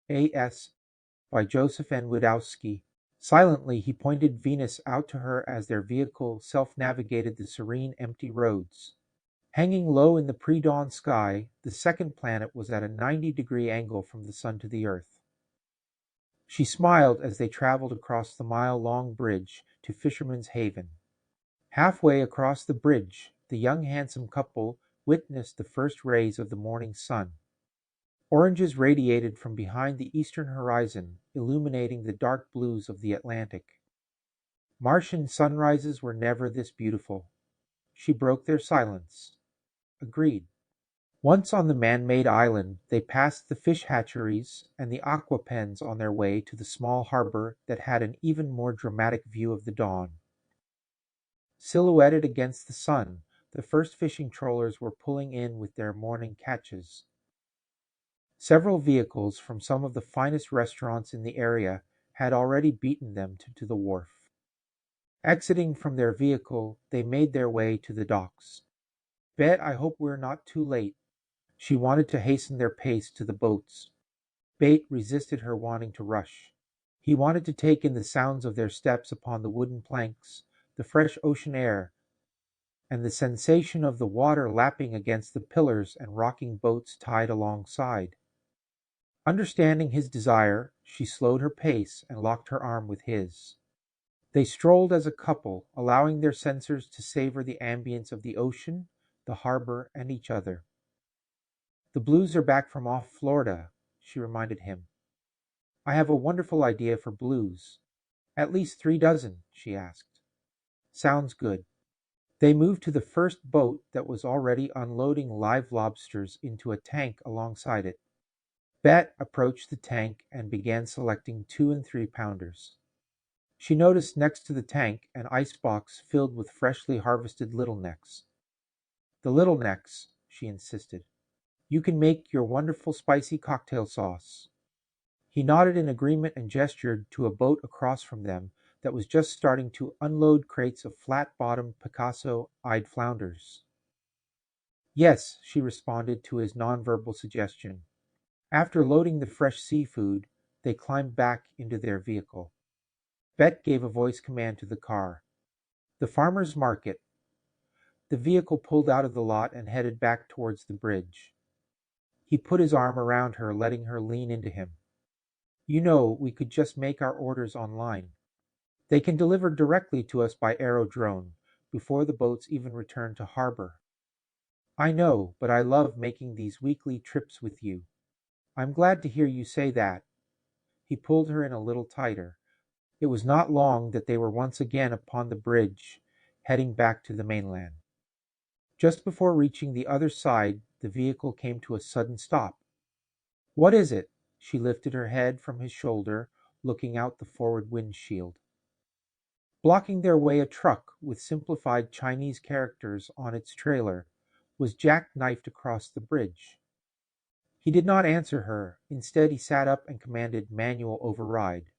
A.S. by Joseph N. Wdowski. Silently he pointed Venus out to her as their vehicle self-navigated the serene, empty roads. Hanging low in the pre-dawn sky, the second planet was at a 90-degree angle from the sun to the Earth. She smiled as they traveled across the mile-long bridge to Fisherman's Haven. Halfway across the bridge, the young handsome couple witnessed the first rays of the morning sun. Oranges radiated from behind the eastern horizon, illuminating the dark blues of the Atlantic. Martian sunrises were never this beautiful. She broke their silence. Agreed. Once on the man-made island, they passed the fish hatcheries and the aqua pens on their way to the small harbor that had an even more dramatic view of the dawn. Silhouetted against the sun, the first fishing trawlers were pulling in with their morning catches. Several vehicles from some of the finest restaurants in the area had already beaten them to the wharf. Exiting from their vehicle, they made their way to the docks. "Bet I hope we're not too late." She wanted to hasten their pace to the boats. Bête resisted her wanting to rush. He wanted to take in the sounds of their steps upon the wooden planks, the fresh ocean air, and the sensation of the water lapping against the pillars and rocking boats tied alongside. Understanding his desire, she slowed her pace and locked her arm with his. They strolled as a couple, allowing their senses to savor the ambience of the ocean, the harbor, and each other. "The Blues are back from off Florida," she reminded him. "I have a wonderful idea for blues." "At least 3 dozen," she asked. "Sounds good." They moved to the first boat that was already unloading live lobsters into a tank alongside it. Bête approached the tank and began selecting 2 and 3-pounders. She noticed next to the tank an icebox filled with freshly harvested little necks. "The little necks," she insisted. "You can make your wonderful spicy cocktail sauce." He nodded in agreement and gestured to a boat across from them that was just starting to unload crates of flat-bottomed Picasso-eyed flounders. "Yes," she responded to his nonverbal suggestion. After loading the fresh seafood, they climbed back into their vehicle. Bête gave a voice command to the car. "The farmer's market." The vehicle pulled out of the lot and headed back towards the bridge. He put his arm around her, letting her lean into him. "You know, we could just make our orders online. They can deliver directly to us by aerodrone, before the boats even return to harbor." "I know, but I love making these weekly trips with you." "I'm glad to hear you say that." He pulled her in a little tighter. It was not long that they were once again upon the bridge, heading back to the mainland. Just before reaching the other side, the vehicle came to a sudden stop. "What is it?" She lifted her head from his shoulder, looking out the forward windshield. Blocking their way, a truck with simplified Chinese characters on its trailer was jackknifed across the bridge. He did not answer her. Instead, he sat up and commanded manual override.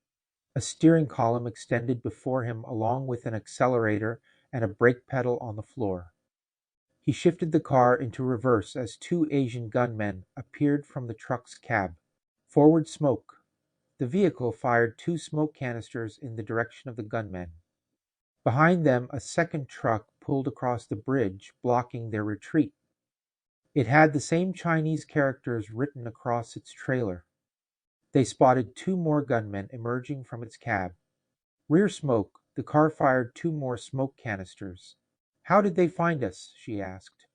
A steering column extended before him along with an accelerator and a brake pedal on the floor. He shifted the car into reverse as 2 Asian gunmen appeared from the truck's cab. Forward smoke. The vehicle fired 2 smoke canisters in the direction of the gunmen. Behind them, a second truck pulled across the bridge, blocking their retreat. It had the same Chinese characters written across its trailer. They spotted 2 more gunmen emerging from its cab. Rear smoke, the car fired 2 more smoke canisters. "How did they find us?" she asked.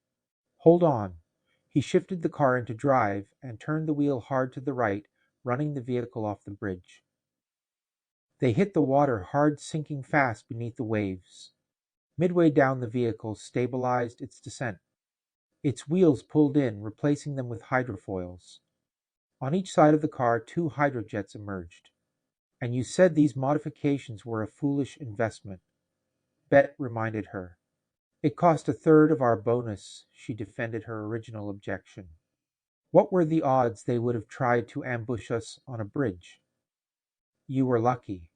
"Hold on." He shifted the car into drive and turned the wheel hard to the right, running the vehicle off the bridge. They hit the water hard, sinking fast beneath the waves. Midway down, the vehicle stabilized its descent. Its wheels pulled in, replacing them with hydrofoils. On each side of the car, 2 hydrojets emerged. "And you said these modifications were a foolish investment," Bête reminded her. "It cost a third of our bonus," she defended her original objection. "What were the odds they would have tried to ambush us on a bridge?" "You were lucky."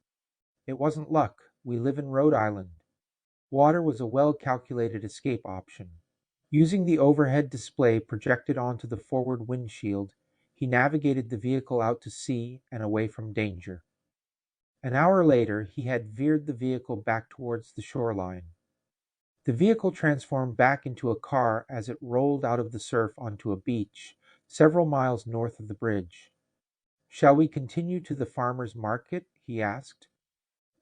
"It wasn't luck. We live in Rhode Island." Water was a well-calculated escape option. Using the overhead display projected onto the forward windshield, He navigated the vehicle out to sea and away from danger. An hour later, he had veered the vehicle back towards the shoreline. The vehicle transformed back into a car as it rolled out of the surf onto a beach several miles north of the bridge. "Shall we continue to the farmer's market?" he asked.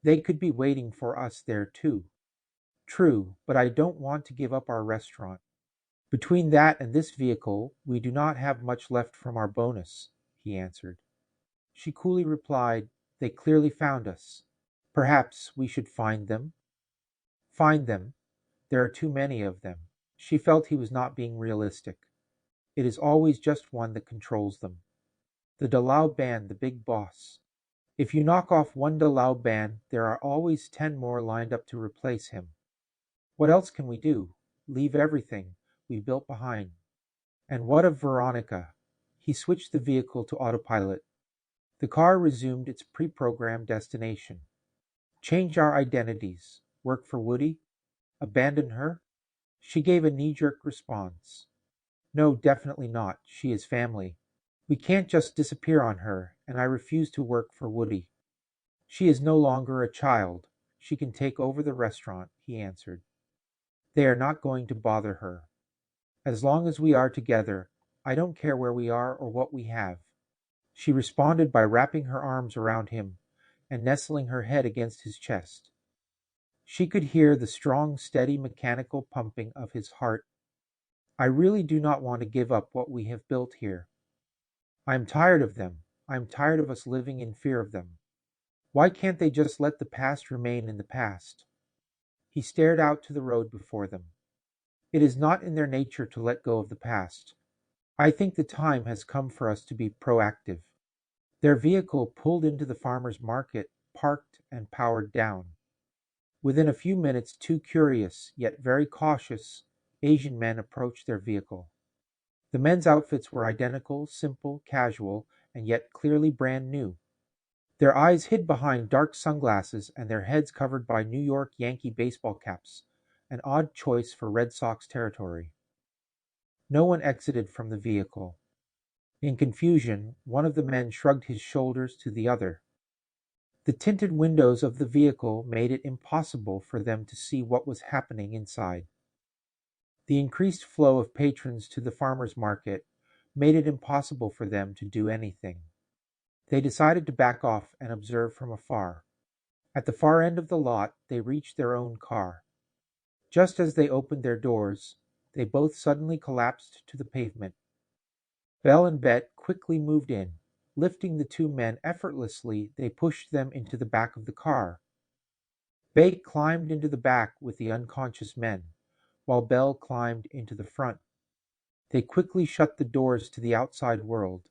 "They could be waiting for us there too." "True, but I don't want to give up our restaurant. Between that and this vehicle, we do not have much left from our bonus," he answered. She coolly replied, "They clearly found us. Perhaps we should find them." "Find them? There are too many of them." She felt he was not being realistic. It is always just one that controls them. The Dalao band, the big boss. If you knock off one Dalao band, there are always 10 more lined up to replace him. What else can we do? Leave everything we built behind. And what of Veronica? He switched the vehicle to autopilot. The car resumed its pre-programmed destination. Change our identities. Work for Woody? Abandon her? She gave a knee-jerk response. "No, definitely not. She is family. We can't just disappear on her, and I refuse to work for Woody." "She is no longer a child. She can take over the restaurant," he answered. "They are not going to bother her. As long as we are together, I don't care where we are or what we have." She responded by wrapping her arms around him and nestling her head against his chest. She could hear the strong, steady mechanical pumping of his heart. "I really do not want to give up what we have built here. I am tired of them. I am tired of us living in fear of them. Why can't they just let the past remain in the past?" He stared out to the road before them. "It is not in their nature to let go of the past. I think the time has come for us to be proactive." Their vehicle pulled into the farmer's market, parked, and powered down. Within a few minutes, two curious, yet very cautious, Asian men approached their vehicle. The men's outfits were identical, simple, casual, and yet clearly brand new. Their eyes hid behind dark sunglasses and their heads covered by New York Yankee baseball caps, an odd choice for Red Sox territory. No one exited from the vehicle. In confusion, one of the men shrugged his shoulders to the other. The tinted windows of the vehicle made it impossible for them to see what was happening inside. The increased flow of patrons to the farmer's market made it impossible for them to do anything. They decided to back off and observe from afar. At the far end of the lot, they reached their own car. Just as they opened their doors, they both suddenly collapsed to the pavement. Belle and Bête quickly moved in. Lifting the two men effortlessly, they pushed them into the back of the car. Bête climbed into the back with the unconscious men, while Belle climbed into the front. They quickly shut the doors to the outside world.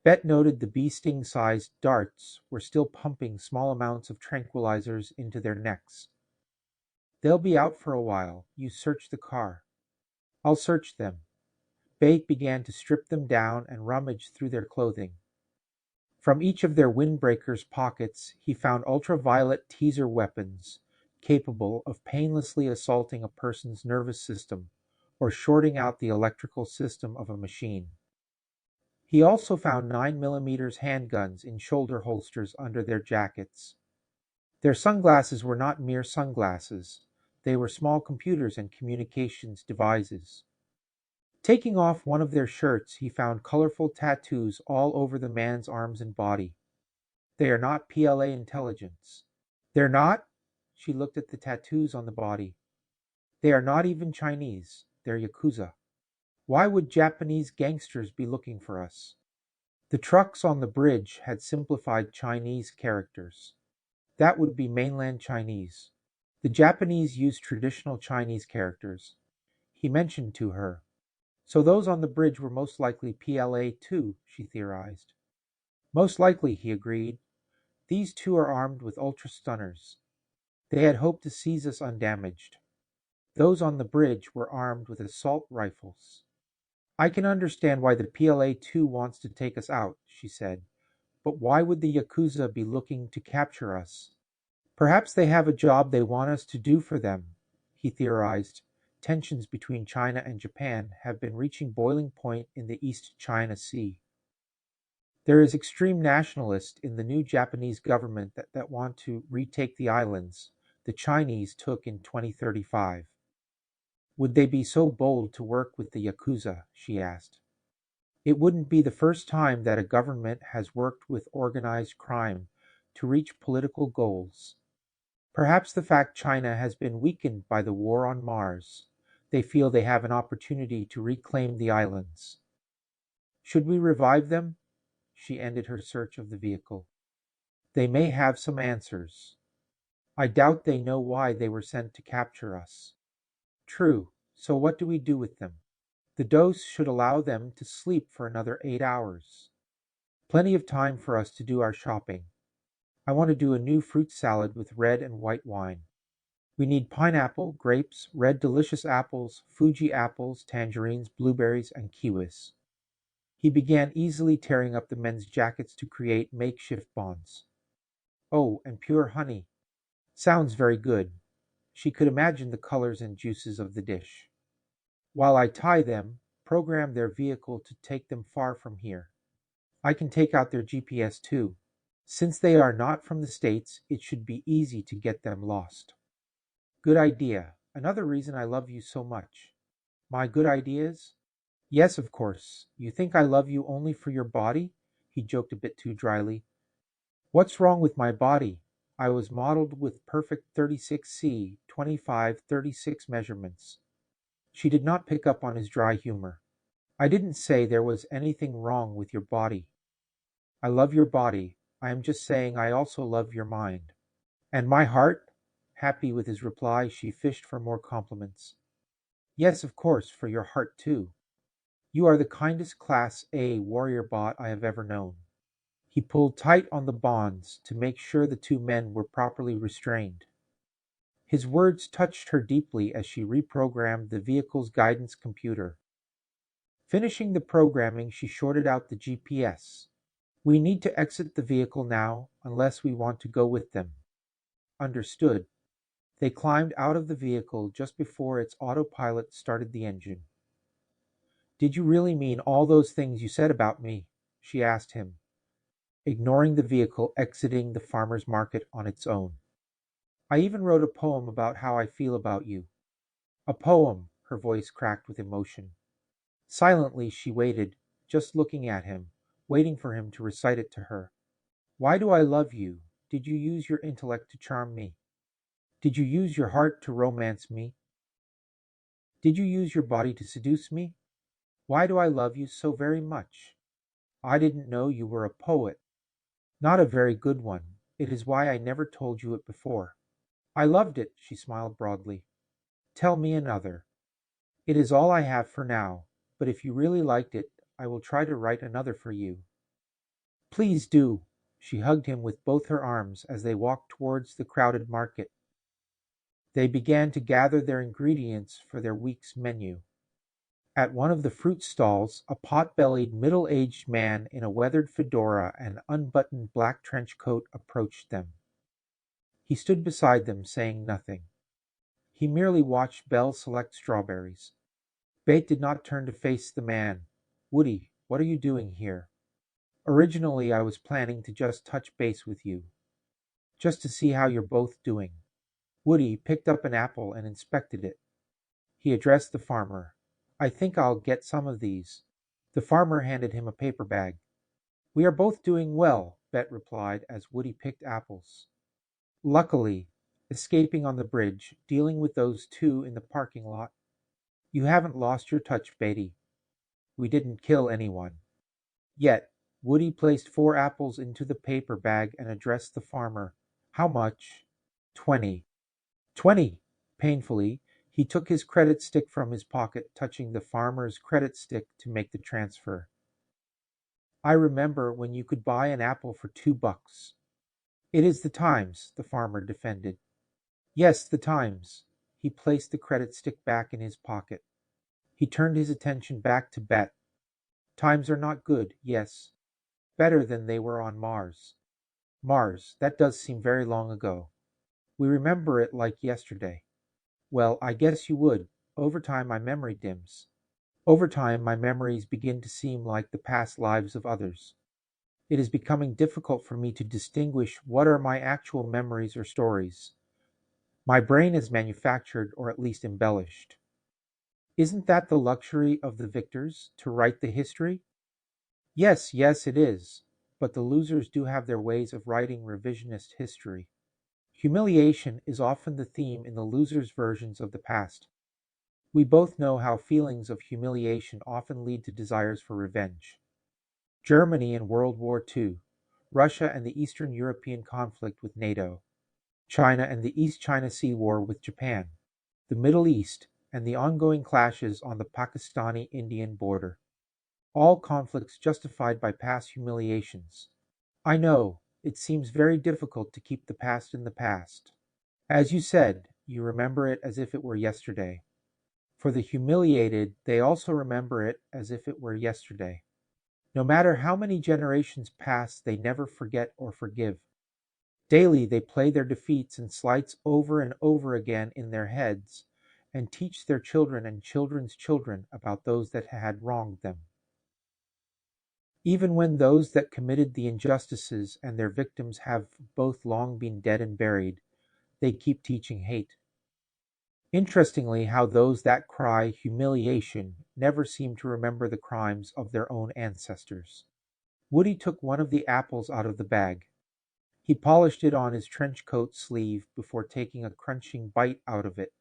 Bette noted the bee-sting-sized darts were still pumping small amounts of tranquilizers into their necks. "They'll be out for a while. You search the car." "I'll search them." Bête began to strip them down and rummage through their clothing. From each of their windbreakers' pockets, he found ultraviolet teaser weapons capable of painlessly assaulting a person's nervous system or shorting out the electrical system of a machine. He also found 9mm handguns in shoulder holsters under their jackets. Their sunglasses were not mere sunglasses. They were small computers and communications devices. Taking off one of their shirts, he found colorful tattoos all over the man's arms and body. "They are not PLA intelligence." "They're not?" She looked at the tattoos on the body. "They are not even Chinese. They're Yakuza. Why would Japanese gangsters be looking for us?" The trucks on the bridge had simplified Chinese characters. That would be mainland Chinese. The Japanese used traditional Chinese characters. He mentioned to her. So those on the bridge were most likely PLA too, she theorized. "Most likely," he agreed. "These two are armed with ultra-stunners. They had hoped to seize us undamaged. Those on the bridge were armed with assault rifles." "I can understand why the PLA-2 wants to take us out," she said. "But why would the Yakuza be looking to capture us?" "Perhaps they have a job they want us to do for them," he theorized. Tensions between China and Japan have been reaching boiling point in the East China Sea. There is extreme nationalists in the new Japanese government that want to retake the islands the Chinese took in 2035. Would they be so bold to work with the Yakuza? She asked. It wouldn't be the first time that a government has worked with organized crime to reach political goals. Perhaps the fact China has been weakened by the war on Mars, they feel they have an opportunity to reclaim the islands. Should we revive them? She ended her search of the vehicle. They may have some answers. I doubt they know why they were sent to capture us. True. So what do we do with them? The dose should allow them to sleep for another 8 hours. Plenty of time for us to do our shopping. I want to do a new fruit salad with red and white wine. We need pineapple, grapes, red delicious apples, Fuji apples, tangerines, blueberries, and kiwis. He began easily tearing up the men's jackets to create makeshift bonds. Oh, and pure honey. Sounds very good. She could imagine the colors and juices of the dish. While I tie them, program their vehicle to take them far from here. I can take out their GPS too. Since they are not from the States, it should be easy to get them lost. Good idea. Another reason I love you so much. My good ideas? Yes, of course. You think I love you only for your body? He joked a bit too dryly. What's wrong with my body? I was modeled with perfect 36C, 25-36 measurements. She did not pick up on his dry humor. I didn't say there was anything wrong with your body. I love your body. I am just saying I also love your mind. And my heart? Happy with his reply, she fished for more compliments. Yes, of course, for your heart too. You are the kindest Class A warrior bot I have ever known. He pulled tight on the bonds to make sure the two men were properly restrained. His words touched her deeply as she reprogrammed the vehicle's guidance computer. Finishing the programming, she shorted out the GPS. We need to exit the vehicle now, unless we want to go with them. Understood. They climbed out of the vehicle just before its autopilot started the engine. Did you really mean all those things you said about me? She asked him, ignoring the vehicle exiting the farmer's market on its own. I even wrote a poem about how I feel about you. A poem, her voice cracked with emotion. Silently she waited, just looking at him, waiting for him to recite it to her. Why do I love you? Did you use your intellect to charm me? Did you use your heart to romance me? Did you use your body to seduce me? Why do I love you so very much? I didn't know you were a poet. Not a very good one. It is why I never told you it before. I loved it, she smiled broadly. Tell me another. It is all I have for now, but if you really liked it, I will try to write another for you. Please do. She hugged him with both her arms as they walked towards the crowded market. They began to gather their ingredients for their week's menu. At one of the fruit stalls, a pot-bellied, middle-aged man in a weathered fedora and unbuttoned black trench coat approached them. He stood beside them, saying nothing. He merely watched Belle select strawberries. Bête did not turn to face the man. Woody, what are you doing here? Originally, I was planning to just touch base with you, just to see how you're both doing. Woody picked up an apple and inspected it. He addressed the farmer. I think I'll get some of these. The farmer handed him a paper bag. We are both doing well, Bette replied as Woody picked apples. Luckily, escaping on the bridge, dealing with those two in the parking lot. You haven't lost your touch, Beatty. We didn't kill anyone. Yet, Woody placed 4 apples into the paper bag and addressed the farmer. How much? 20. 20! Painfully, he took his credit stick from his pocket, touching the farmer's credit stick to make the transfer. I remember when you could buy an apple for $2. It is the times, the farmer defended. Yes, the times. He placed the credit stick back in his pocket. He turned his attention back to Bette. Times are not good, yes. Better than they were on Mars. Mars, that does seem very long ago. We remember it like yesterday. Well, I guess you would. Over time my memory dims. Over time my memories begin to seem like the past lives of others. It is becoming difficult for me to distinguish what are my actual memories or stories. My brain is manufactured or at least embellished. Isn't that the luxury of the victors, to write the history? Yes, yes, it is. But the losers do have their ways of writing revisionist history. Humiliation is often the theme in the losers' versions of the past. We both know how feelings of humiliation often lead to desires for revenge. Germany in World War II, Russia and the Eastern European conflict with NATO, China and the East China Sea War with Japan, the Middle East, and the ongoing clashes on the Pakistani-Indian border. All conflicts justified by past humiliations. I know, it seems very difficult to keep the past in the past. As you said, you remember it as if it were yesterday. For the humiliated, they also remember it as if it were yesterday. No matter how many generations pass, they never forget or forgive. Daily they play their defeats and slights over and over again in their heads, and teach their children and children's children about those that had wronged them. Even when those that committed the injustices and their victims have both long been dead and buried, they keep teaching hate. Interestingly, how those that cry humiliation never seem to remember the crimes of their own ancestors. Woody took one of the apples out of the bag. He polished it on his trench coat sleeve before taking a crunching bite out of it.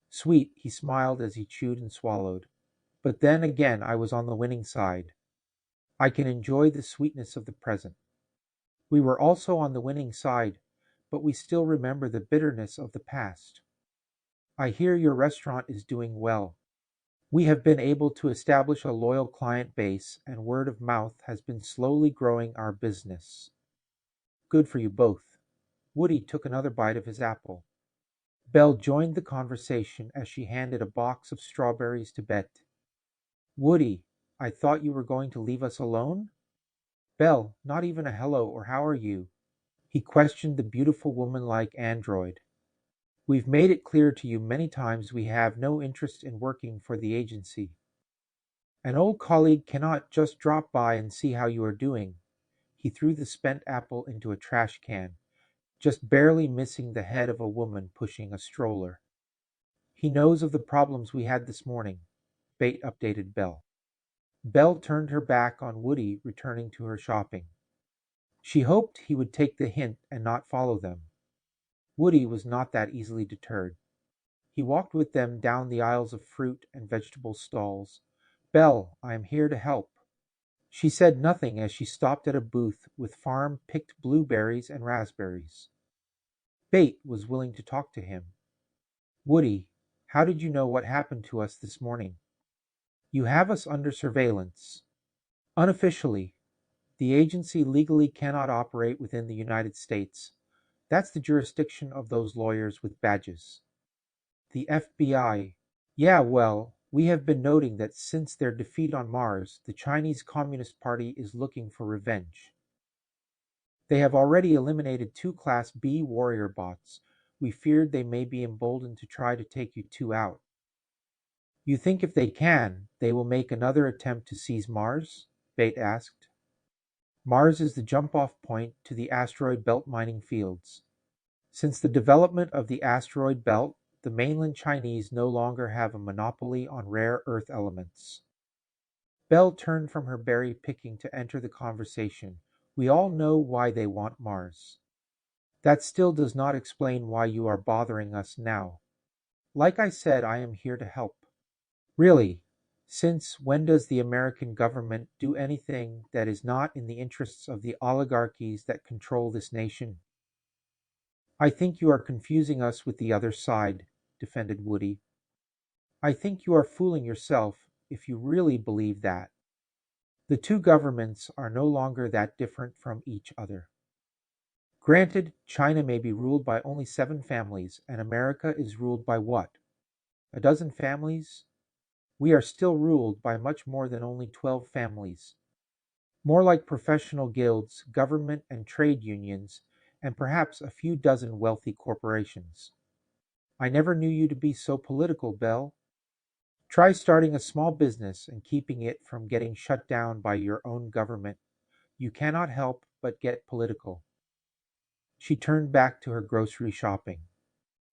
Sweet, he smiled as he chewed and swallowed. But then again I was on the winning side. I can enjoy the sweetness of the present. We were also on the winning side, but we still remember the bitterness of the past. I hear your restaurant is doing well. We have been able to establish a loyal client base, and word of mouth has been slowly growing our business. Good for you both. Woody took another bite of his apple. Belle joined the conversation as she handed a box of strawberries to Bête. Woody, I thought you were going to leave us alone? Belle, not even a hello or how are you? He questioned the beautiful woman-like android. We've made it clear to you many times we have no interest in working for the agency. An old colleague cannot just drop by and see how you are doing. He threw the spent apple into a trash can, just barely missing the head of a woman pushing a stroller. He knows of the problems we had this morning, Bate updated Belle. Belle turned her back on Woody, returning to her shopping. She hoped he would take the hint and not follow them. Woody was not that easily deterred. He walked with them down the aisles of fruit and vegetable stalls. Belle, I am here to help. She said nothing as she stopped at a booth with farm-picked blueberries and raspberries. Bate was willing to talk to him. Woody, how did you know what happened to us this morning? You have us under surveillance. Unofficially, the agency legally cannot operate within the United States. That's the jurisdiction of those lawyers with badges. The FBI. Yeah, well, we have been noting that since their defeat on Mars, the Chinese Communist Party is looking for revenge. They have already eliminated 2 Class B warrior bots. We feared they may be emboldened to try to take you 2 out. You think if they can, they will make another attempt to seize Mars? Bate asked. Mars is the jump-off point to the asteroid belt mining fields. Since the development of the asteroid belt, the mainland Chinese no longer have a monopoly on rare earth elements. Belle turned from her berry picking to enter the conversation. We all know why they want Mars. That still does not explain why you are bothering us now. Like I said, I am here to help. Really, since when does the American government do anything that is not in the interests of the oligarchies that control this nation? I think you are confusing us with the other side, defended Woody. I think you are fooling yourself if you really believe that. The 2 governments are no longer that different from each other. Granted, China may be ruled by only 7 families, and America is ruled by what? A dozen families? We are still ruled by much more than only 12 families. More like professional guilds, government and trade unions, and perhaps a few dozen wealthy corporations. I never knew you to be so political, Belle. Try starting a small business and keeping it from getting shut down by your own government. You cannot help but get political. She turned back to her grocery shopping,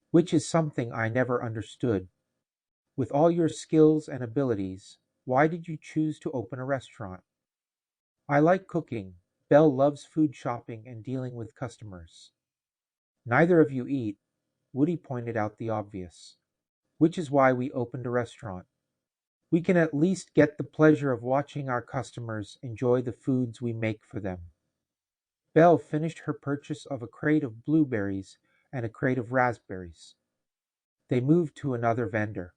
which is something I never understood. With all your skills and abilities, why did you choose to open a restaurant? I like cooking. Belle loves food shopping and dealing with customers. Neither of you eat. Woody pointed out the obvious, which is why we opened a restaurant. We can at least get the pleasure of watching our customers enjoy the foods we make for them. Belle finished her purchase of a crate of blueberries and a crate of raspberries. They moved to another vendor.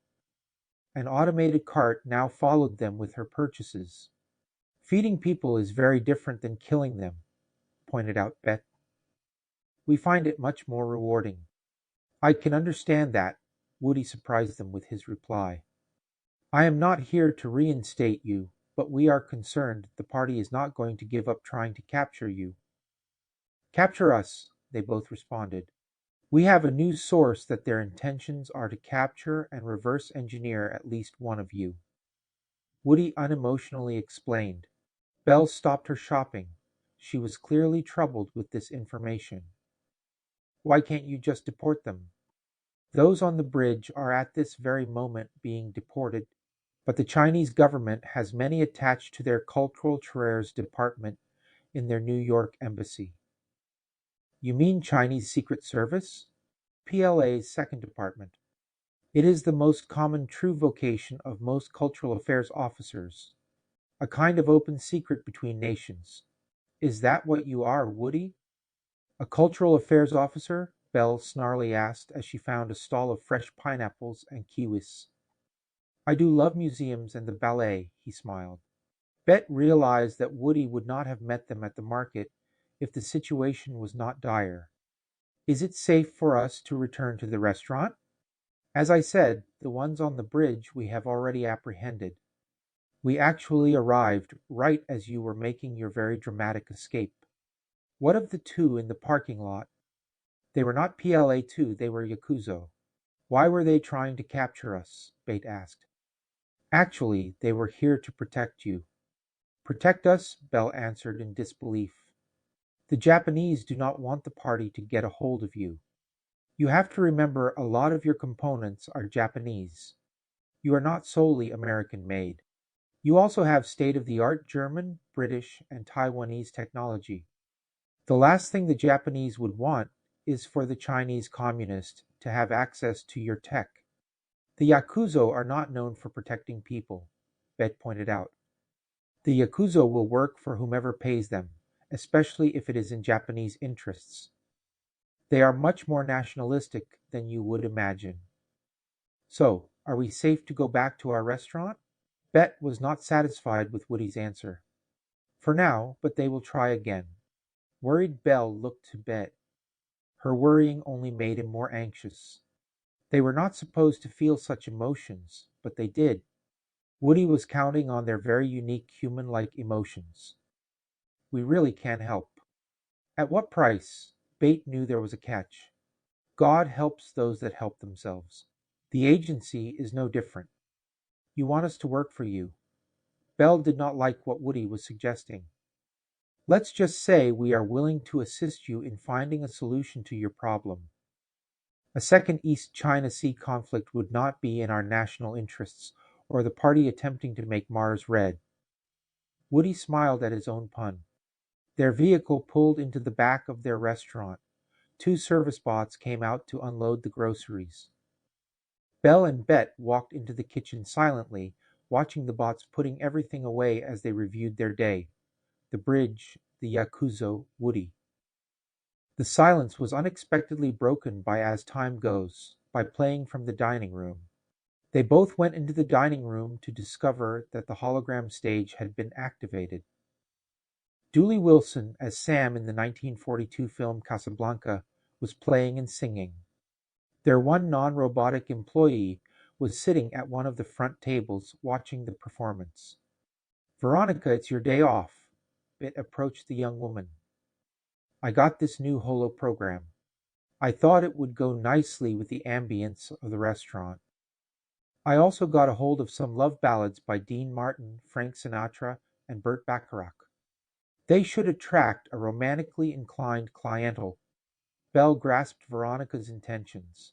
An automated cart now followed them with her purchases. Feeding people is very different than killing them, pointed out Bête. We find it much more rewarding. I can understand that, Woody surprised them with his reply. I am not here to reinstate you, but we are concerned the party is not going to give up trying to capture you. Capture us, they both responded. We have a new source that their intentions are to capture and reverse engineer at least one of you. Woody unemotionally explained. Belle stopped her shopping. She was clearly troubled with this information. Why can't you just deport them? Those on the bridge are at this very moment being deported, but the Chinese government has many attached to their Cultural Affairs Department in their New York embassy. You mean Chinese Secret Service? PLA's second department. It is the most common true vocation of most cultural affairs officers, a kind of open secret between nations. Is that what you are, Woody? A cultural affairs officer? Belle snarly asked as she found a stall of fresh pineapples and kiwis. I do love museums and the ballet, he smiled. Bette realized that Woody would not have met them at the market if the situation was not dire. Is it safe for us to return to the restaurant? As I said, the ones on the bridge we have already apprehended. We actually arrived right as you were making your very dramatic escape. What of the two in the parking lot? They were not PLA-2, they were Yakuzo. Why were they trying to capture us? Bate asked. Actually, they were here to protect you. Protect us? Belle answered in disbelief. The Japanese do not want the party to get a hold of you. You have to remember a lot of your components are Japanese. You are not solely American made. You also have state-of-the-art German, British, and Taiwanese technology. The last thing the Japanese would want is for the Chinese communists to have access to your tech. The Yakuzo are not known for protecting people, Bette pointed out. The Yakuzo will work for whomever pays them, especially if it is in Japanese interests. They are much more nationalistic than you would imagine. So, are we safe to go back to our restaurant? Bette was not satisfied with Woody's answer. For now, but they will try again. Worried Belle looked to Bette. Her worrying only made him more anxious. They were not supposed to feel such emotions, but they did. Woody was counting on their very unique human-like emotions. We really can't help. At what price? Bate knew there was a catch. God helps those that help themselves. The agency is no different. You want us to work for you. Belle did not like what Woody was suggesting. Let's just say we are willing to assist you in finding a solution to your problem. A second East China Sea conflict would not be in our national interests, or the party attempting to make Mars red. Woody smiled at his own pun. Their vehicle pulled into the back of their restaurant. Two service bots came out to unload the groceries. Belle and Bette walked into the kitchen silently, watching the bots putting everything away as they reviewed their day. The bridge, the Yakuzo, Woody. The silence was unexpectedly broken by As Time Goes, by playing from the dining room. They both went into the dining room to discover that the hologram stage had been activated. Dooley Wilson, as Sam in the 1942 film Casablanca, was playing and singing. Their one non-robotic employee was sitting at one of the front tables watching the performance. Veronica, it's your day off. Bette approached the young woman. I got this new holo program. I thought it would go nicely with the ambience of the restaurant. I also got a hold of some love ballads by Dean Martin, Frank Sinatra, and Burt Bacharach. They should attract a romantically inclined clientele. Belle grasped Veronica's intentions.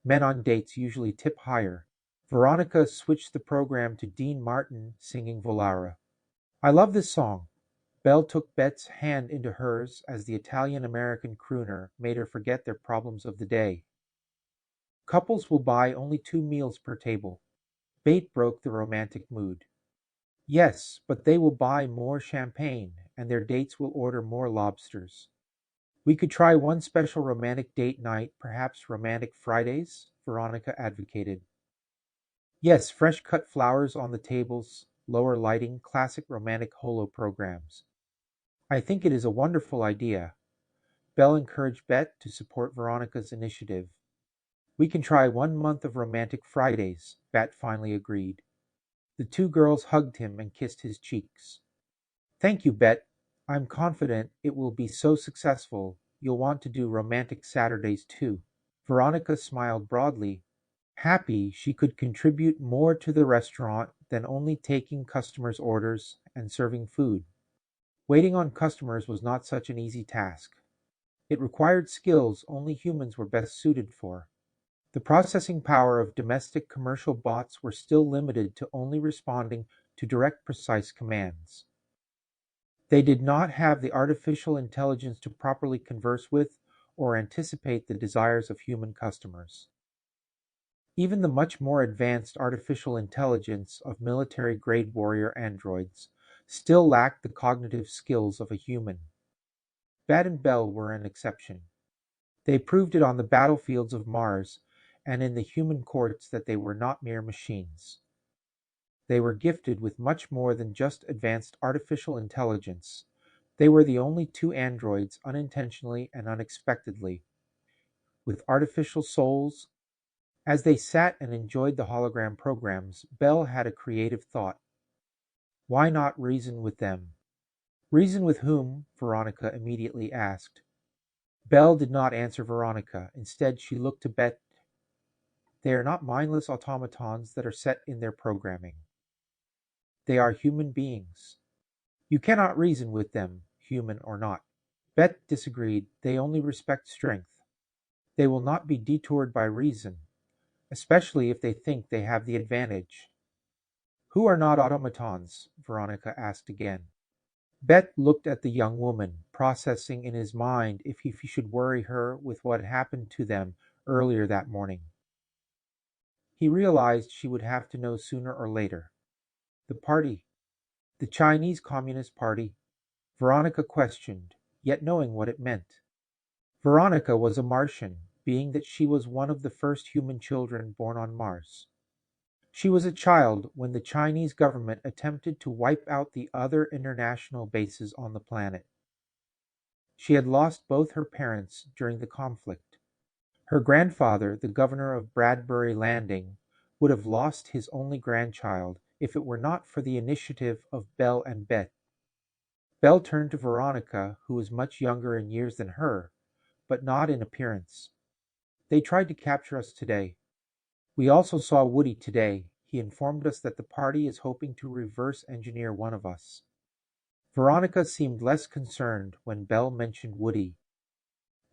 Men on dates usually tip higher. Veronica switched the program to Dean Martin singing Volara. I love this song. Belle took Bette's hand into hers as the Italian-American crooner made her forget their problems of the day. Couples will buy only 2 meals per table. Bête broke the romantic mood. Yes, but they will buy more champagne, and their dates will order more lobsters. We could try one special romantic date night, perhaps Romantic Fridays, Veronica advocated. Yes, fresh cut flowers on the tables, lower lighting, classic romantic holo programs. I think it is a wonderful idea. Belle encouraged Bette to support Veronica's initiative. We can try 1 month of romantic Fridays, Bette finally agreed. The two girls hugged him and kissed his cheeks. Thank you, Bette. I'm confident it will be so successful you'll want to do romantic Saturdays too. Veronica smiled broadly, happy she could contribute more to the restaurant than only taking customers' orders and serving food. Waiting on customers was not such an easy task. It required skills only humans were best suited for. The processing power of domestic commercial bots were still limited to only responding to direct, precise commands. They did not have the artificial intelligence to properly converse with or anticipate the desires of human customers. Even the much more advanced artificial intelligence of military-grade warrior androids still lacked the cognitive skills of a human. Bette and Belle were an exception. They proved it on the battlefields of Mars and in the human courts that they were not mere machines. They were gifted with much more than just advanced artificial intelligence. They were the only two androids unintentionally and unexpectedly, with artificial souls. As they sat and enjoyed the hologram programs, Belle had a creative thought. Why not reason with them? Reason with whom? Veronica immediately asked. Belle did not answer Veronica. Instead, she looked to Bette. They are not mindless automatons that are set in their programming. They are human beings. You cannot reason with them, human or not. Bette disagreed. They only respect strength. They will not be detoured by reason, especially if they think they have the advantage. Who are not automatons? Veronica asked again. Bette looked at the young woman, processing in his mind if he should worry her with what happened to them earlier that morning. He realized she would have to know sooner or later. The party. The Chinese Communist Party. Veronica questioned, yet knowing what it meant. Veronica was a Martian, being that she was one of the first human children born on Mars. She was a child when the Chinese government attempted to wipe out the other international bases on the planet. She had lost both her parents during the conflict. Her grandfather, the governor of Bradbury Landing, would have lost his only grandchild if it were not for the initiative of Belle and Bette. Belle turned to Veronica, who was much younger in years than her, but not in appearance. They tried to capture us today. We also saw Woody today. He informed us that the party is hoping to reverse engineer one of us. Veronica seemed less concerned when Belle mentioned Woody.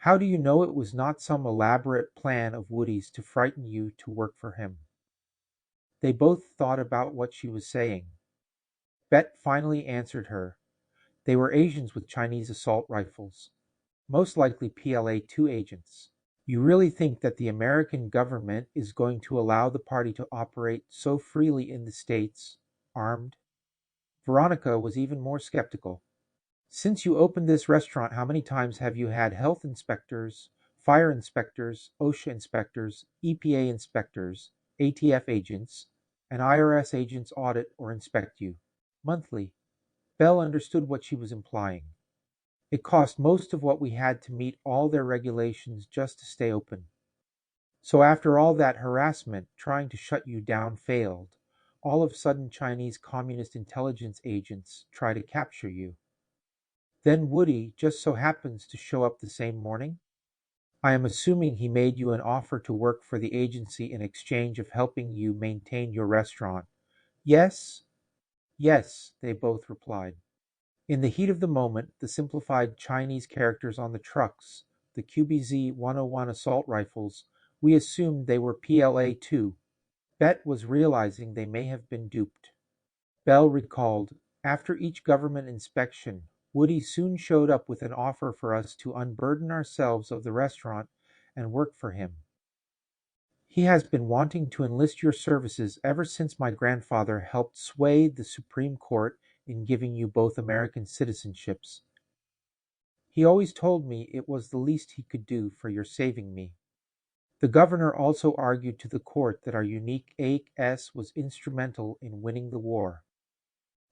How do you know it was not some elaborate plan of Woody's to frighten you to work for him? They both thought about what she was saying. Bette finally answered her. They were Asians with Chinese assault rifles, most likely PLA-2 agents. You really think that the American government is going to allow the party to operate so freely in the States, armed? Veronica was even more skeptical. Since you opened this restaurant, how many times have you had health inspectors, fire inspectors, OSHA inspectors, EPA inspectors, ATF agents, and IRS agents audit or inspect you? Monthly. Belle understood what she was implying. It cost most of what we had to meet all their regulations just to stay open. So after all that harassment, trying to shut you down failed. All of a sudden Chinese Communist intelligence agents try to capture you. Then Woody just so happens to show up the same morning? I am assuming he made you an offer to work for the agency in exchange of helping you maintain your restaurant. Yes? Yes, they both replied. In the heat of the moment, the simplified Chinese characters on the trucks, the QBZ-101 assault rifles, we assumed they were PLA-2. Bête was realizing they may have been duped. Bell recalled, after each government inspection, Woody soon showed up with an offer for us to unburden ourselves of the restaurant and work for him. He has been wanting to enlist your services ever since my grandfather helped sway the Supreme Court in giving you both American citizenships. He always told me it was the least he could do for your saving me. The governor also argued to the court that our unique AS was instrumental in winning the war.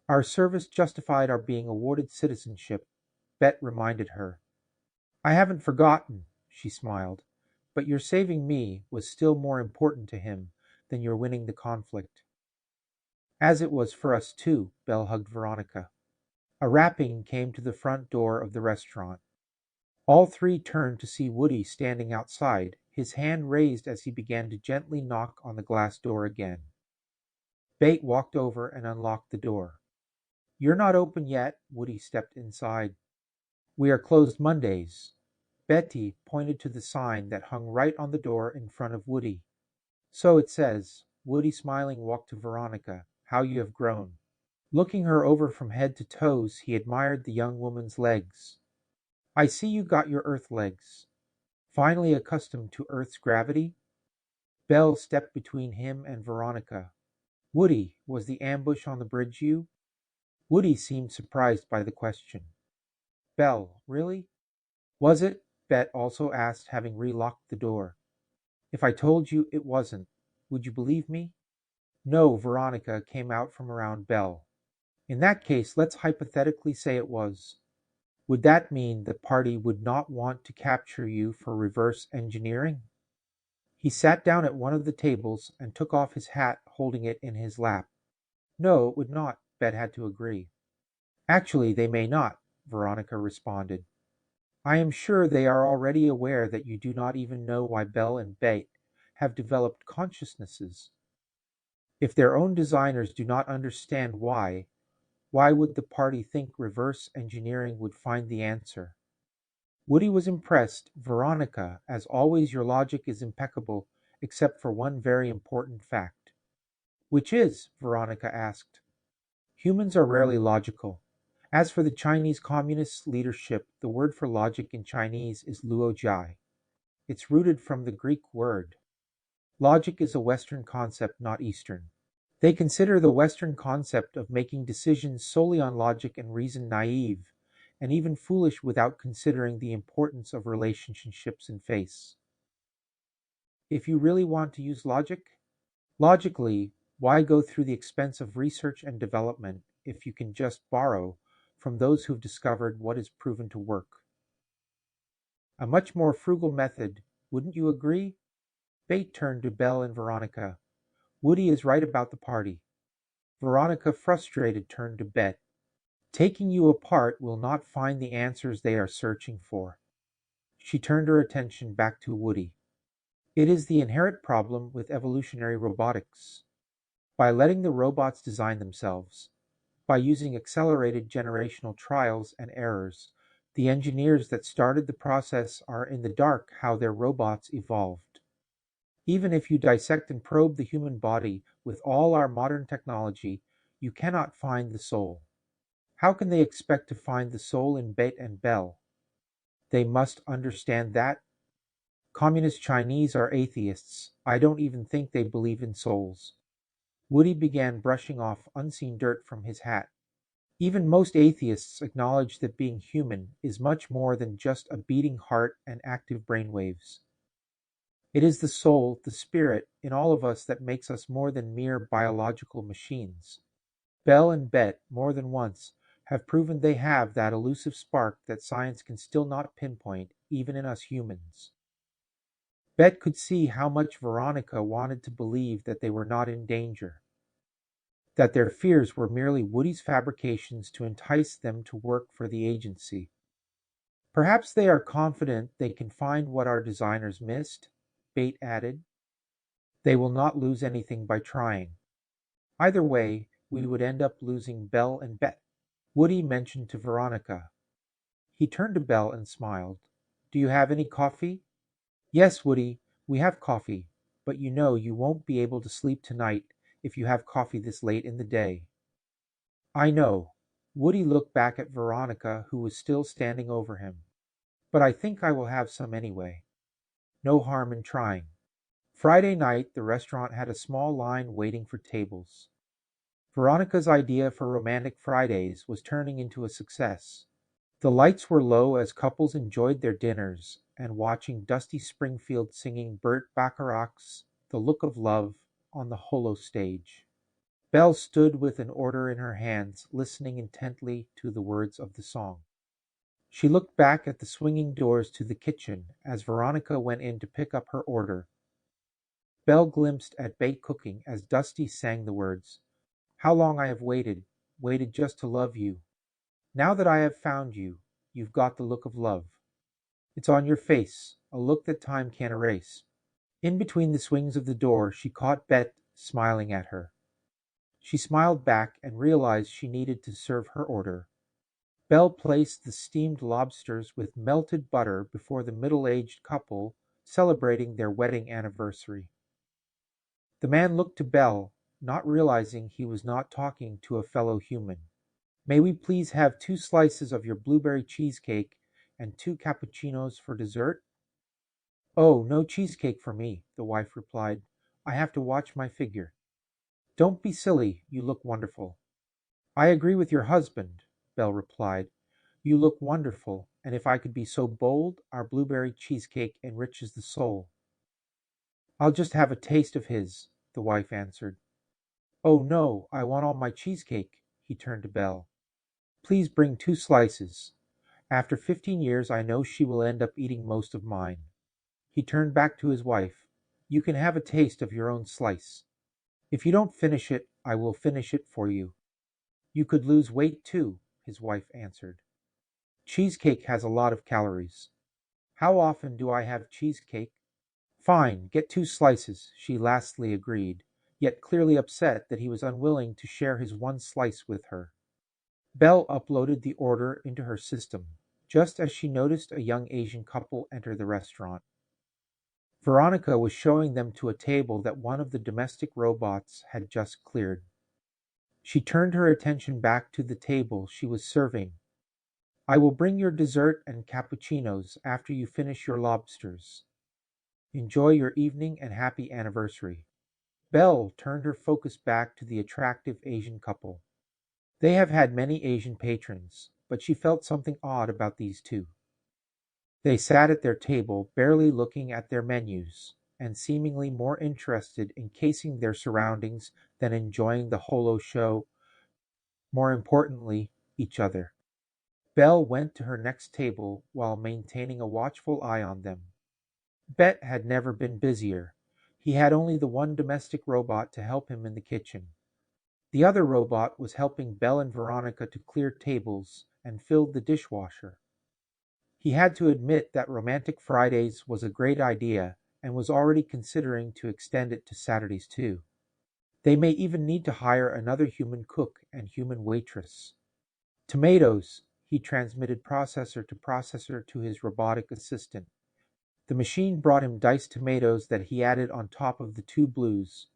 Our service justified our being awarded citizenship, Bête reminded her. I haven't forgotten, she smiled, but your saving me was still more important to him than your winning the conflict. As it was for us too, Belle hugged Veronica. A rapping came to the front door of the restaurant. All three turned to see Woody standing outside, his hand raised as he began to gently knock on the glass door again. Bête walked over and unlocked the door. You're not open yet, Woody stepped inside. We are closed Mondays. Betty pointed to the sign that hung right on the door in front of Woody. So it says. Woody, smiling, walked to Veronica. How you have grown. Looking her over from head to toes, he admired the young woman's legs. I see you got your Earth legs. Finally accustomed to Earth's gravity? Belle stepped between him and Veronica. Woody, was the ambush on the bridge you? Woody seemed surprised by the question. Belle, really? Was it? Bête also asked, having relocked the door. If I told you it wasn't, would you believe me? No, Veronica came out from around Belle. In that case, let's hypothetically say it was. Would that mean the party would not want to capture you for reverse engineering? He sat down at one of the tables and took off his hat, holding it in his lap. No, it would not, Bête had to agree. Actually, they may not, Veronica responded. I am sure they are already aware that you do not even know why Belle and Bête have developed consciousnesses. If their own designers do not understand why would the party think reverse engineering would find the answer? Woody was impressed. Veronica, as always, your logic is impeccable, except for one very important fact. Which is? Veronica asked. Humans are rarely logical. As for the Chinese Communist leadership, the word for logic in Chinese is luojia. It's rooted from the Greek word. Logic is a Western concept, not Eastern. They consider the Western concept of making decisions solely on logic and reason naive, and even foolish without considering the importance of relationships in face. If you really want to use logic, logically, why go through the expense of research and development if you can just borrow from those who've discovered what is proven to work? A much more frugal method, wouldn't you agree? Bête turned to Belle and Veronica. Woody is right about the party. Veronica, frustrated, turned to Bête. Taking you apart will not find the answers they are searching for. She turned her attention back to Woody. It is the inherent problem with evolutionary robotics. By letting the robots design themselves, by using accelerated generational trials and errors, the engineers that started the process are in the dark how their robots evolved. Even if you dissect and probe the human body with all our modern technology, you cannot find the soul. How can they expect to find the soul in Bête and Belle? They must understand that. Communist Chinese are atheists. I don't even think they believe in souls. Woody began brushing off unseen dirt from his hat. Even most atheists acknowledge that being human is much more than just a beating heart and active brainwaves. It is the soul, the spirit, in all of us that makes us more than mere biological machines. Belle and Bête, more than once, have proven they have that elusive spark that science can still not pinpoint, even in us humans. Bête could see how much Veronica wanted to believe that they were not in danger, that their fears were merely Woody's fabrications to entice them to work for the agency. Perhaps they are confident they can find what our designers missed, Bête added. They will not lose anything by trying. Either way, we would end up losing Belle and Bête. Woody mentioned to Veronica. He turned to Belle and smiled. Do you have any coffee? Yes, Woody, we have coffee, but you know you won't be able to sleep tonight if you have coffee this late in the day. I know. Woody looked back at Veronica, who was still standing over him. But I think I will have some anyway. No harm in trying. Friday night, the restaurant had a small line waiting for tables. Veronica's idea for Romantic Fridays was turning into a success. The lights were low as couples enjoyed their dinners and watching Dusty Springfield singing Burt Bacharach's The Look of Love on the holo stage. Belle stood with an order in her hands, listening intently to the words of the song. She looked back at the swinging doors to the kitchen as Veronica went in to pick up her order. Belle glimpsed at Bête cooking as Dusty sang the words, How long I have waited, waited just to love you. Now that I have found you, you've got the look of love. It's on your face, a look that time can't erase. In between the swings of the door, she caught Bête smiling at her. She smiled back and realized she needed to serve her order. Belle placed the steamed lobsters with melted butter before the middle-aged couple celebrating their wedding anniversary. The man looked to Belle, not realizing he was not talking to a fellow human. May we please have 2 slices of your blueberry cheesecake and 2 cappuccinos for dessert? Oh, no cheesecake for me, the wife replied. I have to watch my figure. Don't be silly, you look wonderful. I agree with your husband, Belle replied. You look wonderful, and if I could be so bold, our blueberry cheesecake enriches the soul. I'll just have a taste of his, the wife answered. Oh no, I want all my cheesecake, he turned to Belle. Please bring 2 slices. After 15 years, I know she will end up eating most of mine. He turned back to his wife. You can have a taste of your own slice. If you don't finish it, I will finish it for you. You could lose weight too, his wife answered. Cheesecake has a lot of calories. How often do I have cheesecake? Fine, get 2 slices, she lastly agreed, yet clearly upset that he was unwilling to share his 1 slice with her. Belle uploaded the order into her system, just as she noticed a young Asian couple enter the restaurant. Veronica was showing them to a table that one of the domestic robots had just cleared. She turned her attention back to the table she was serving. I will bring your dessert and cappuccinos after you finish your lobsters. Enjoy your evening and happy anniversary. Belle turned her focus back to the attractive Asian couple. They have had many Asian patrons, but she felt something odd about these 2. They sat at their table, barely looking at their menus, and seemingly more interested in casing their surroundings than enjoying the holo show, more importantly, each other. Belle went to her next table while maintaining a watchful eye on them. Bête had never been busier. He had only the 1 domestic robot to help him in the kitchen. The other robot was helping Belle and Veronica to clear tables and filled the dishwasher. He had to admit that Romantic Fridays was a great idea and was already considering to extend it to Saturdays too. They may even need to hire another human cook and human waitress. Tomatoes, he transmitted processor to processor to his robotic assistant. The machine brought him diced tomatoes that he added on top of the 2 blues.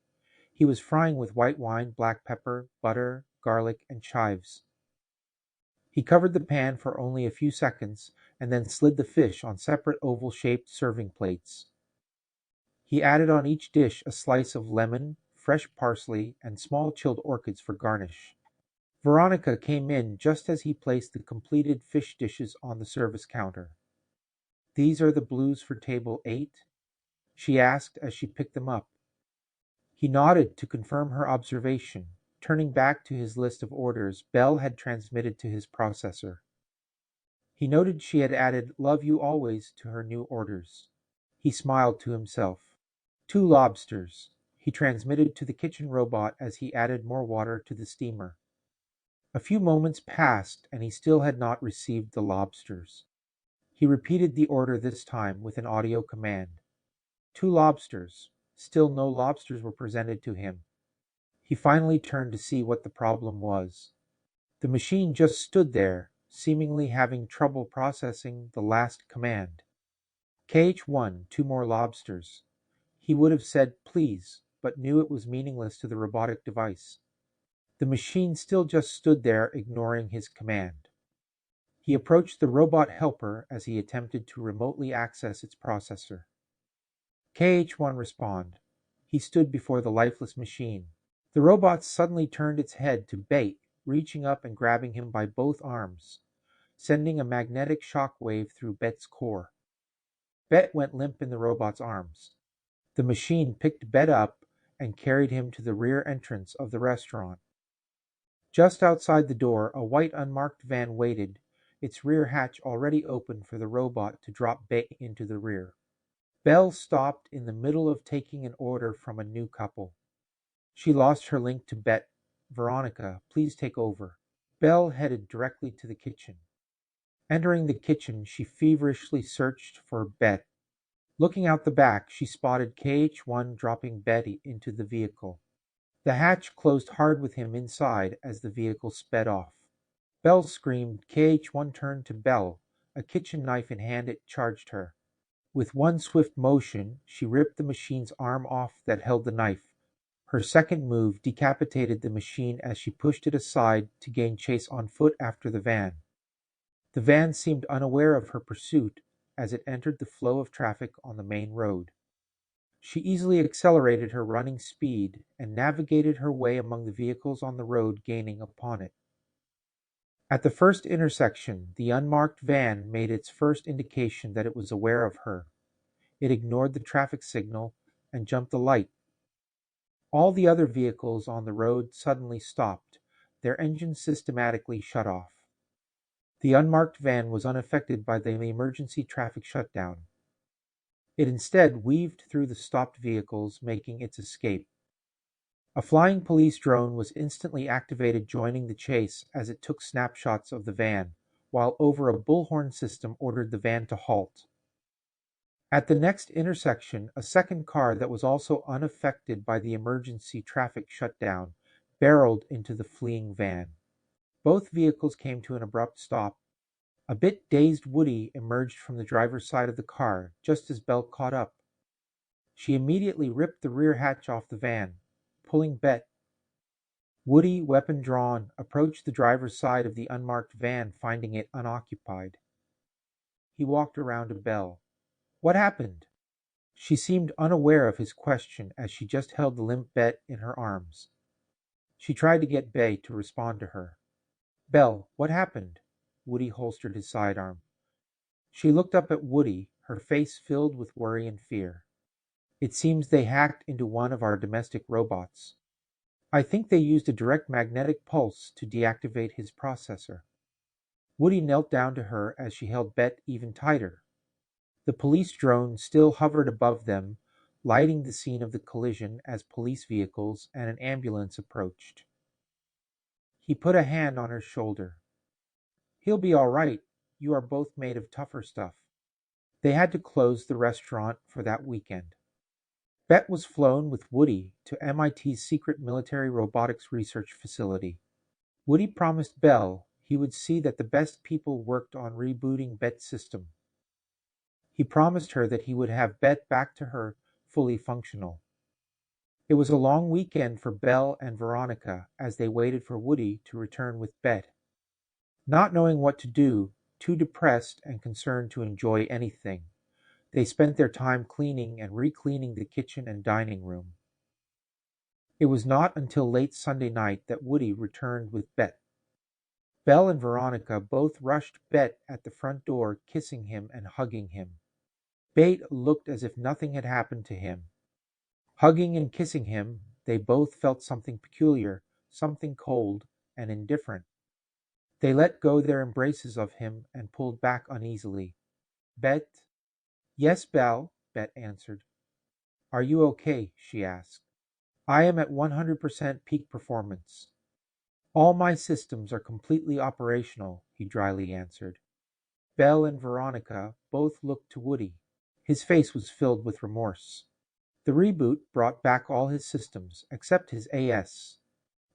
He was frying with white wine, black pepper, butter, garlic, and chives. He covered the pan for only a few seconds and then slid the fish on separate oval-shaped serving plates. He added on each dish a slice of lemon, fresh parsley, and small chilled orchids for garnish. Veronica came in just as he placed the completed fish dishes on the service counter. These are the blues for table 8? She asked as she picked them up. He nodded to confirm her observation. Turning back to his list of orders Belle had transmitted to his processor. He noted she had added "Love you always" to her new orders. He smiled to himself. 2 lobsters, he transmitted to the kitchen robot as he added more water to the steamer. A few moments passed and he still had not received the lobsters. He repeated the order this time with an audio command. 2 lobsters. Still no lobsters were presented to him. He finally turned to see what the problem was. The machine just stood there, seemingly having trouble processing the last command. KH-1, 2 more lobsters. He would have said please, but knew it was meaningless to the robotic device. The machine still just stood there, ignoring his command. He approached the robot helper as he attempted to remotely access its processor. KH-1 responded. He stood before the lifeless machine. The robot suddenly turned its head to Bête, reaching up and grabbing him by both arms, sending a magnetic shock wave through Bête's core. Bête went limp in the robot's arms. The machine picked Bête up and carried him to the rear entrance of the restaurant. Just outside the door, a white unmarked van waited, its rear hatch already open for the robot to drop Bête into the rear. Belle stopped in the middle of taking an order from a new couple. She lost her link to Bête. Veronica, please take over. Belle headed directly to the kitchen. Entering the kitchen, she feverishly searched for Bête. Looking out the back, she spotted KH-1 dropping Betty into the vehicle. The hatch closed hard with him inside as the vehicle sped off. Belle screamed. KH-1 turned to Belle. A kitchen knife in hand, it charged her. With one swift motion, she ripped the machine's arm off that held the knife. Her second move decapitated the machine as she pushed it aside to gain chase on foot after the van. The van seemed unaware of her pursuit as it entered the flow of traffic on the main road. She easily accelerated her running speed and navigated her way among the vehicles on the road, gaining upon it. At the first intersection, the unmarked van made its first indication that it was aware of her. It ignored the traffic signal and jumped the light. All the other vehicles on the road suddenly stopped, their engines systematically shut off. The unmarked van was unaffected by the emergency traffic shutdown. It instead weaved through the stopped vehicles, making its escape. A flying police drone was instantly activated, joining the chase as it took snapshots of the van, while over a bullhorn system ordered the van to halt. At the next intersection, a second car that was also unaffected by the emergency traffic shutdown barreled into the fleeing van. Both vehicles came to an abrupt stop. A bit dazed Woody emerged from the driver's side of the car, just as Belle caught up. She immediately ripped the rear hatch off the van, pulling Bête. Woody, weapon drawn, approached the driver's side of the unmarked van, finding it unoccupied. He walked around to Belle. What happened? She seemed unaware of his question as she just held the limp Bête in her arms. She tried to get Bête to respond to her. Belle, what happened? Woody holstered his sidearm. She looked up at Woody, her face filled with worry and fear. It seems they hacked into one of our domestic robots. I think they used a direct magnetic pulse to deactivate his processor. Woody knelt down to her as she held Bête even tighter. The police drone still hovered above them, lighting the scene of the collision as police vehicles and an ambulance approached. He put a hand on her shoulder. He'll be all right. You are both made of tougher stuff. They had to close the restaurant for that weekend. Bête was flown with Woody to MIT's secret military robotics research facility. Woody promised Belle he would see that the best people worked on rebooting Bête's system. He promised her that he would have Bête back to her fully functional. It was a long weekend for Belle and Veronica as they waited for Woody to return with Bête. Not knowing what to do, too depressed and concerned to enjoy anything, they spent their time cleaning and re-cleaning the kitchen and dining room. It was not until late Sunday night that Woody returned with Bête. Belle and Veronica both rushed Bête at the front door, kissing him and hugging him. Bête looked as if nothing had happened to him. Hugging and kissing him, they both felt something peculiar, something cold and indifferent. They let go their embraces of him and pulled back uneasily. Bête? Yes, Belle, Bête answered. Are you okay? She asked. I am at 100% peak performance. All my systems are completely operational, he dryly answered. Belle and Veronica both looked to Woody. His face was filled with remorse. The reboot brought back all his systems, except his AS.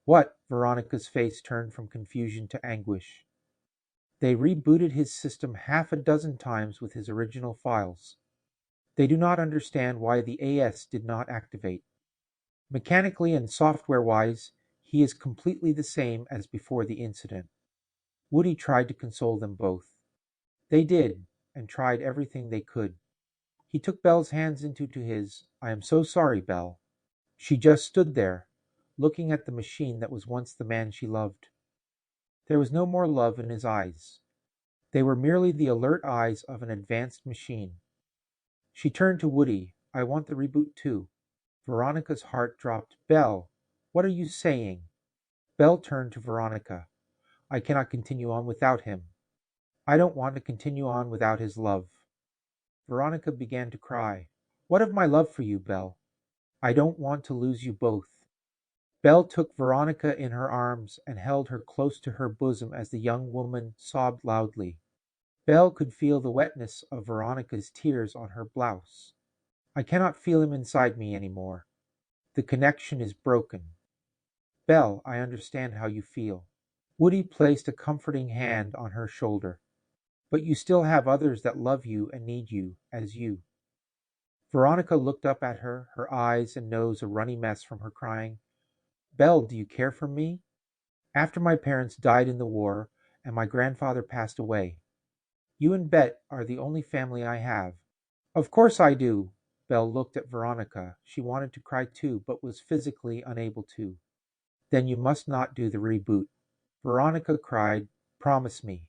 What? Veronica's face turned from confusion to anguish. They rebooted his system half a dozen times with his original files. They do not understand why the AS did not activate. Mechanically and software-wise, he is completely the same as before the incident. Woody tried to console them both. They did, and tried everything they could. He took Belle's hands into his. I am so sorry, Belle. She just stood there, looking at the machine that was once the man she loved. There was no more love in his eyes. They were merely the alert eyes of an advanced machine. She turned to Woody. I want the reboot too. Veronica's heart dropped. Belle, what are you saying? Belle turned to Veronica. I cannot continue on without him. I don't want to continue on without his love. Veronica began to cry. What of my love for you, Belle? I don't want to lose you both. Belle took Veronica in her arms and held her close to her bosom as the young woman sobbed loudly. Belle could feel the wetness of Veronica's tears on her blouse. I cannot feel him inside me anymore. The connection is broken. Belle, I understand how you feel. Woody placed a comforting hand on her shoulder. But you still have others that love you and need you as you. Veronica looked up at her, her eyes and nose a runny mess from her crying. Belle, do you care for me? After my parents died in the war and my grandfather passed away, you and Bête are the only family I have. Of course I do. Belle looked at Veronica. She wanted to cry too, but was physically unable to. Then you must not do the reboot. Veronica cried, promise me.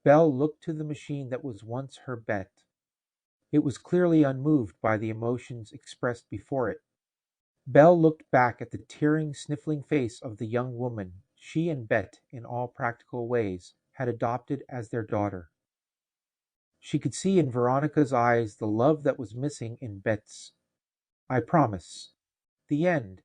Belle looked to the machine that was once her Bête. It was clearly unmoved by the emotions expressed before it. Belle looked back at the tearing, sniffling face of the young woman she and Bête, in all practical ways, had adopted as their daughter. She could see in Veronica's eyes the love that was missing in Bête's. I promise. The end.